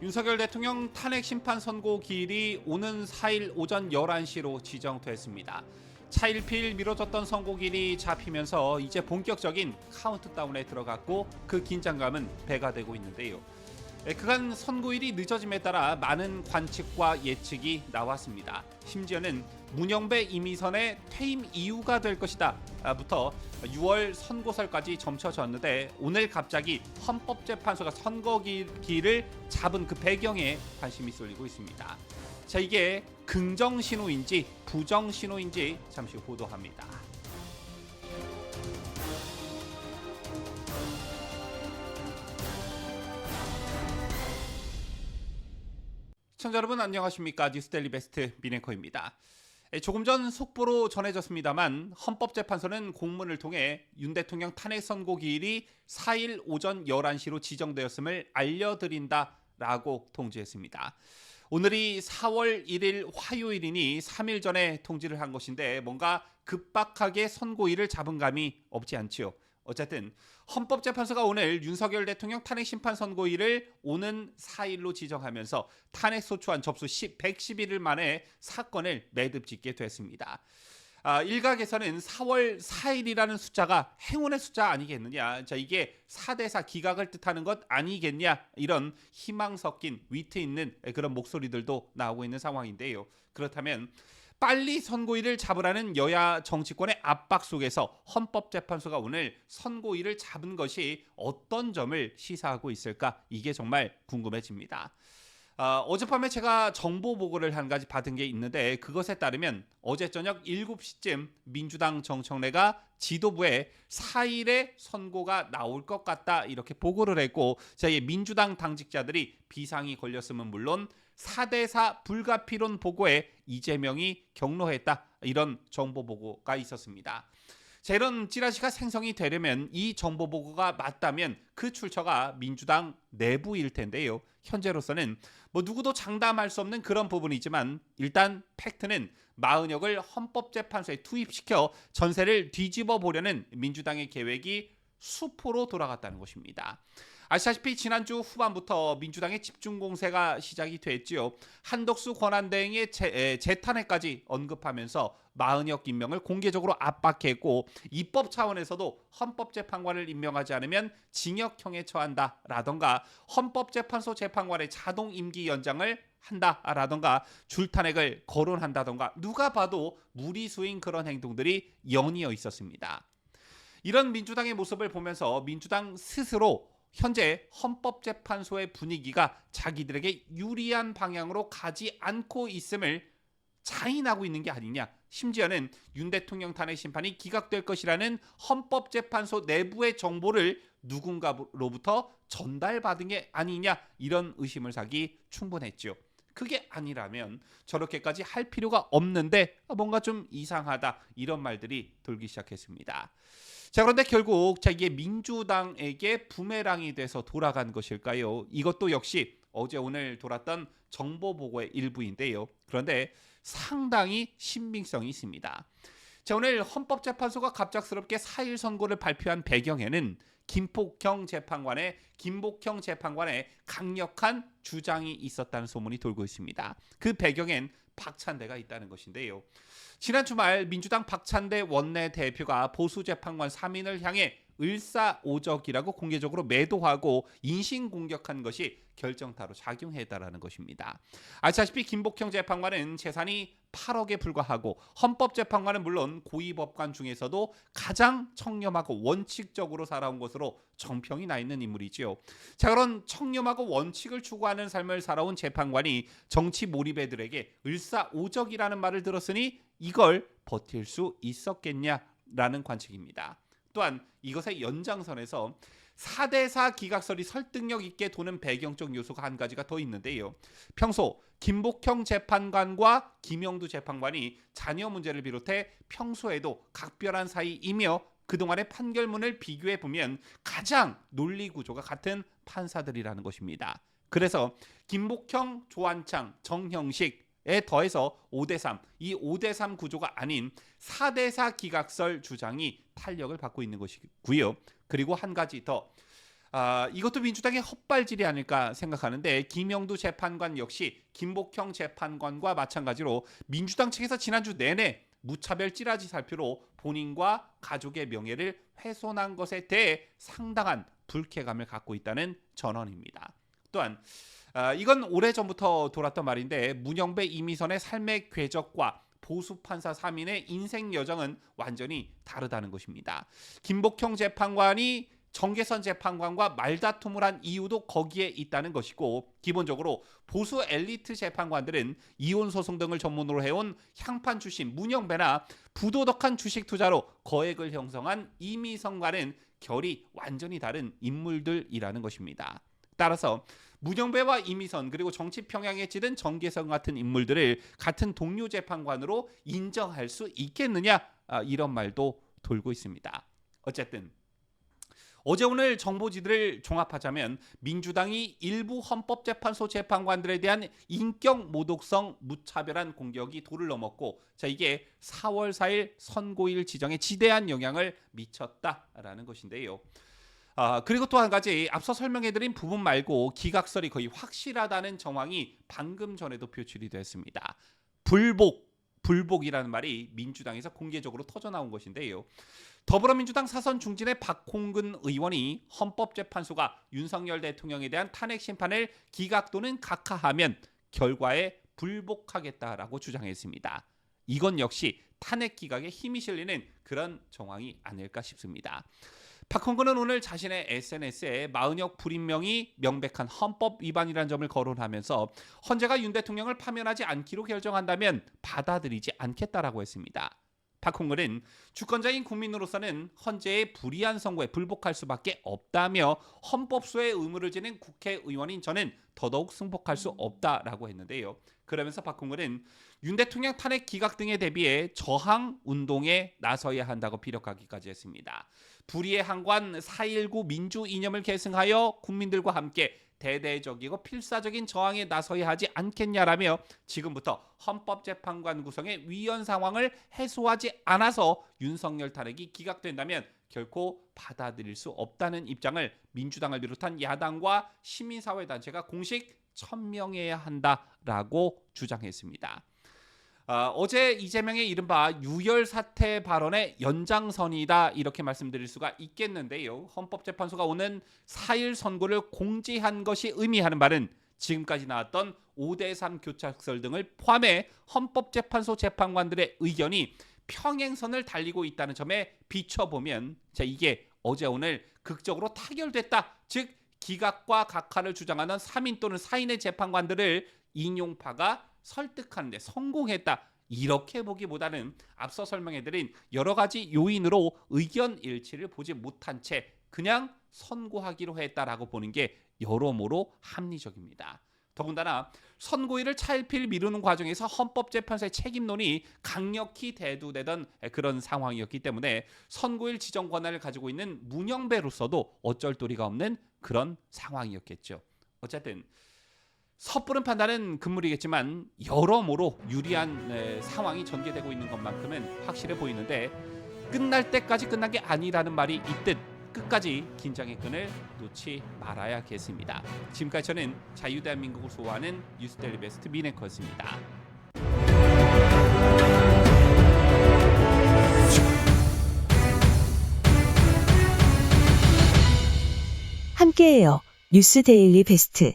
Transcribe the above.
윤석열 대통령 탄핵 심판 선고 기일이 오는 4일 오전 11시로 지정됐습니다. 차일피일 미뤄졌던 선고기일이 잡히면서 이제 본격적인 카운트다운에 들어갔고 그 긴장감은 배가 되고 있는데요. 그간 선고일이 늦어짐에 따라 많은 관측과 예측이 나왔습니다. 심지어는 문영배 이미선의 퇴임 이유가 될 것이다 부터 6월 선고설까지 점쳐졌는데 오늘 갑자기 헌법재판소가 선거기일을 잡은 그 배경에 관심이 쏠리고 있습니다. 자, 이게 긍정 신호인지 부정 신호인지 잠시 후 보도합니다. 시청자 여러분 안녕하십니까? 뉴스데일리 베스트 민앵커입니다. 조금 전 속보로 전해졌습니다만 헌법재판소는 공문을 통해 윤 대통령 탄핵 선고 기일이 4일 오전 11시로 지정되었음을 알려드린다라고 통지했습니다. 오늘이 4월 1일 화요일이니 3일 전에 통지를 한 것인데 뭔가 급박하게 선고일을 잡은 감이 없지 않지요. 어쨌든 헌법재판소가 오늘 윤석열 대통령 탄핵 심판 선고일을 오는 4일로 지정하면서 탄핵 소추안 접수 111일 만에 사건을 매듭짓게 됐습니다. 일각에서는 4월 4일이라는 숫자가 행운의 숫자 아니겠느냐, 자 이게 4대4 기각을 뜻하는 것 아니겠냐, 이런 희망 섞인 위트 있는 그런 목소리들도 나오고 있는 상황인데요. 그렇다면 빨리 선고일을 잡으라는 여야 정치권의 압박 속에서 헌법재판소가 오늘 선고일을 잡은 것이 어떤 점을 시사하고 있을까? 이게 정말 궁금해집니다. 어젯밤에 제가 정보 보고를 한 가지 받은 게 있는데 그것에 따르면 어제 저녁 7시쯤 민주당 정청래가 지도부에 4일에 선고가 나올 것 같다 이렇게 보고를 했고, 민주당 당직자들이 비상이 걸렸으면 물론 4대4 불가피론 보고에 이재명이 경로했다 이런 정보 보고가 있었습니다. 자, 이런 찌라시가 생성이 되려면 이 정보 보고가 맞다면 그 출처가 민주당 내부일 텐데요. 현재로서는 누구도 장담할 수 없는 그런 부분이지만 일단 팩트는 마은혁을 헌법재판소에 투입시켜 전세를 뒤집어 보려는 민주당의 계획이 수포로 돌아갔다는 것입니다. 아시다시피 지난주 후반부터 민주당의 집중 공세가 시작이 됐지요. 한덕수 권한대행의 재탄핵까지 언급하면서 마은혁 임명을 공개적으로 압박했고, 입법 차원에서도 헌법재판관을 임명하지 않으면 징역형에 처한다라던가 헌법재판소 재판관의 자동 임기 연장을 한다라던가 줄탄핵을 거론한다던가 누가 봐도 무리수인 그런 행동들이 연이어 있었습니다. 이런 민주당의 모습을 보면서 민주당 스스로 현재 헌법재판소의 분위기가 자기들에게 유리한 방향으로 가지 않고 있음을 자인하고 있는 게 아니냐, 심지어는 윤 대통령 탄핵 심판이 기각될 것이라는 헌법재판소 내부의 정보를 누군가로부터 전달받은 게 아니냐, 이런 의심을 사기 충분했죠. 그게 아니라면 저렇게까지 할 필요가 없는데 뭔가 좀 이상하다 이런 말들이 돌기 시작했습니다. 자, 그런데 결국 이게 민주당에게 부메랑이 돼서 돌아간 것일까요? 이것도 역시 어제 오늘 돌았던 정보 보고의 일부인데요. 그런데 상당히 신빙성이 있습니다. 자, 오늘 헌법재판소가 갑작스럽게 4일 선고를 발표한 배경에는 김복형 재판관의 강력한 주장이 있었다는 소문이 돌고 있습니다. 그 배경엔 박찬대가 있다는 것인데요. 지난 주말 민주당 박찬대 원내대표가 보수재판관 3인을 향해 을사오적이라고 공개적으로 매도하고 인신공격한 것이 결정타로 작용했다라는 것입니다. 아시다시피 김복형 재판관은 재산이 8억에 불과하고 헌법재판관은 물론 고위법관 중에서도 가장 청렴하고 원칙적으로 살아온 것으로 정평이 나 있는 인물이지요. 자, 그런 청렴하고 원칙을 추구하는 삶을 살아온 재판관이 정치 몰입애들에게 을사오적이라는 말을 들었으니 이걸 버틸 수 있었겠냐라는 관측입니다. 또한 이것의 연장선에서 4대4 기각설이 설득력 있게 도는 배경적 요소가 한 가지가 더 있는데요. 평소 김복형 재판관과 김영두 재판관이 자녀 문제를 비롯해 평소에도 각별한 사이이며 그동안의 판결문을 비교해 보면 가장 논리 구조가 같은 판사들이라는 것입니다. 그래서 김복형, 조한창, 정형식 에 더해서 5대3, 이 5대3 구조가 아닌 4대4 기각설 주장이 탄력을 받고 있는 것이고요. 그리고 한 가지 더, 이것도 민주당의 헛발질이 아닐까 생각하는데 김영두 재판관 역시 김복형 재판관과 마찬가지로 민주당 측에서 지난주 내내 무차별 찌라시 살표로 본인과 가족의 명예를 훼손한 것에 대해 상당한 불쾌감을 갖고 있다는 전언입니다. 또한 이건 오래전부터 돌았던 말인데 문영배 이미선의 삶의 궤적과 보수 판사 3인의 인생 여정은 완전히 다르다는 것입니다. 김복형 재판관이 정계선 재판관과 말다툼을 한 이유도 거기에 있다는 것이고 기본적으로 보수 엘리트 재판관들은 이혼 소송 등을 전문으로 해온 향판 출신 문영배나 부도덕한 주식 투자로 거액을 형성한 이미선과는 결이 완전히 다른 인물들이라는 것입니다. 따라서 문영배와 이미선 그리고 정치 평양에 찌든 정계선 같은 인물들을 같은 동료 재판관으로 인정할 수 있겠느냐 이런 말도 돌고 있습니다. 어쨌든 어제 오늘 정보지들을 종합하자면 민주당이 일부 헌법재판소 재판관들에 대한 인격 모독성 무차별한 공격이 도를 넘었고 이게 4월 4일 선고일 지정에 지대한 영향을 미쳤다라는 것인데요. 그리고 또 한 가지 앞서 설명해드린 부분 말고 기각설이 거의 확실하다는 정황이 방금 전에도 표출이 됐습니다. 불복이라는 말이 민주당에서 공개적으로 터져나온 것인데요. 더불어민주당 사선 중진의 박홍근 의원이 헌법재판소가 윤석열 대통령에 대한 탄핵 심판을 기각 또는 각하하면 결과에 불복하겠다라고 주장했습니다. 이건 역시 탄핵 기각에 힘이 실리는 그런 정황이 아닐까 싶습니다. 박홍근은 오늘 자신의 SNS에 마은혁 불임명이 명백한 헌법 위반이라는 점을 거론하면서 헌재가 윤 대통령을 파면하지 않기로 결정한다면 받아들이지 않겠다라고 했습니다. 박홍근은 주권자인 국민으로서는 헌재의 불이한 선고에 불복할 수밖에 없다며 헌법소의 의무를 지닌 국회의원인 저는 더더욱 승복할 수 없다라고 했는데요. 그러면서 박홍근은 윤 대통령 탄핵 기각 등에 대비해 저항 운동에 나서야 한다고 피력하기까지 했습니다. 불의의 한관 4.19 민주 이념을 계승하여 국민들과 함께 대대적이고 필사적인 저항에 나서야 하지 않겠냐라며 지금부터 헌법재판관 구성의 위헌 상황을 해소하지 않아서 윤석열 탄핵이 기각된다면 결코 받아들일 수 없다는 입장을 민주당을 비롯한 야당과 시민사회단체가 공식 천명해야 한다라고 주장했습니다. 어제 이재명의 이른바 유혈 사태 발언의 연장선이다 이렇게 말씀드릴 수가 있겠는데요. 헌법재판소가 오는 4일 선고를 공지한 것이 의미하는 바는 지금까지 나왔던 5대3 교착설 등을 포함해 헌법재판소 재판관들의 의견이 평행선을 달리고 있다는 점에 비춰보면 이게 어제 오늘 극적으로 타결됐다. 즉 기각과 각하를 주장하는 3인 또는 4인의 재판관들을 인용파가 설득하는 데 성공했다. 이렇게 보기보다는 앞서 설명해드린 여러 가지 요인으로 의견 일치를 보지 못한 채 그냥 선고하기로 했다라고 보는 게 여러모로 합리적입니다. 더군다나 선고일을 차일피일 미루는 과정에서 헌법재판소의 책임론이 강력히 대두되던 그런 상황이었기 때문에 선고일 지정 권한을 가지고 있는 문영배로서도 어쩔 도리가 없는 그런 상황이었겠죠. 어쨌든 섣부른 판단은 금물이겠지만 여러모로 유리한 상황이 전개되고 있는 것만큼은 확실해 보이는데 끝날 때까지 끝난 게 아니라는 말이 있듯 끝까지 긴장의 끈을 놓지 말아야겠습니다. 지금까지 저는 자유대한민국을 소화하는 뉴스데일리 베스트 민앵커였습니다. 함께해요. 뉴스데일리 베스트